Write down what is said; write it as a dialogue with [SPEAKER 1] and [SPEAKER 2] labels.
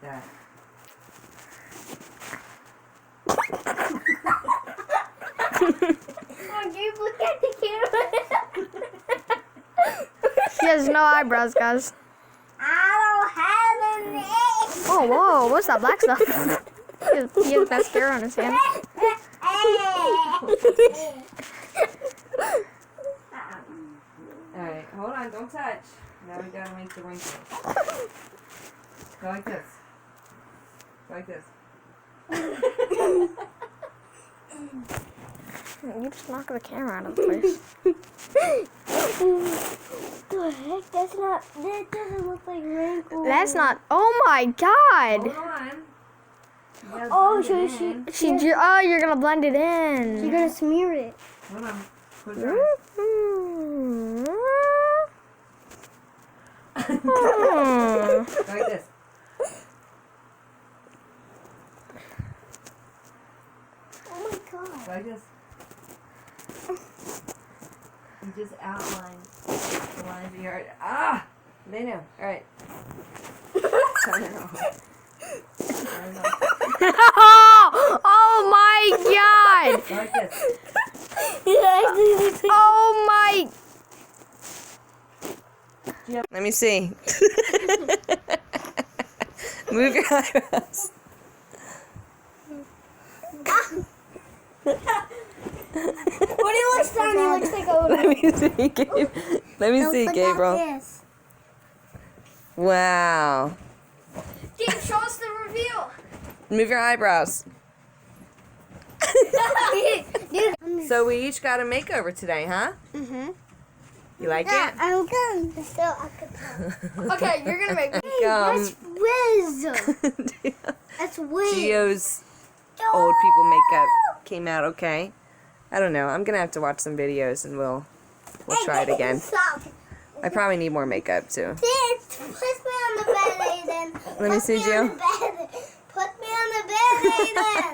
[SPEAKER 1] like that.
[SPEAKER 2] Oh, Gabe, look at the camera.
[SPEAKER 3] She has no eyebrows, guys.
[SPEAKER 2] I don't have any.
[SPEAKER 3] Oh, whoa, what's that black stuff? He has mascara on his hand.
[SPEAKER 1] Alright, hold on, don't touch. Now we gotta make the wrinkles. Go like this. Go like this.
[SPEAKER 3] You just knocked the camera out of the place.
[SPEAKER 2] The heck? That doesn't look like wrinkles.
[SPEAKER 3] That's not. Oh my God.
[SPEAKER 1] Hold on. You gotta
[SPEAKER 2] Oh,
[SPEAKER 1] blend it in.
[SPEAKER 3] Oh, you're gonna blend it in.
[SPEAKER 2] You're gonna smear it.
[SPEAKER 1] Hold on. Put it on. Go like this.
[SPEAKER 2] Oh my God.
[SPEAKER 1] Go like this. You just outline the lines of your... Ah! They know. Alright. Turn it off. Turn it off.
[SPEAKER 3] Oh my God.
[SPEAKER 1] Go like this.
[SPEAKER 3] Oh my.
[SPEAKER 1] Let me see. Move your eyebrows.
[SPEAKER 2] What he looks down, he looks like a...
[SPEAKER 1] Let me see, Gabe. Let me see, Gabriel.
[SPEAKER 2] This.
[SPEAKER 1] Wow.
[SPEAKER 2] Gabe, show us the reveal.
[SPEAKER 1] Move your eyebrows. So we each got a makeover today, huh?
[SPEAKER 2] Mm-hmm.
[SPEAKER 1] You like
[SPEAKER 2] Yeah,
[SPEAKER 1] it?
[SPEAKER 2] I'm gonna still acapella.
[SPEAKER 3] Okay, you're gonna make.
[SPEAKER 2] Hey, that's Wiz. That's Wiz.
[SPEAKER 1] Gio's old people makeup came out okay. I don't know. I'm gonna have to watch some videos and we'll try it again.
[SPEAKER 2] Stop.
[SPEAKER 1] I probably need more makeup too.
[SPEAKER 2] Put me on the bed, Aiden.
[SPEAKER 1] Let me see, Gio.
[SPEAKER 2] Put me on the bed, Aiden.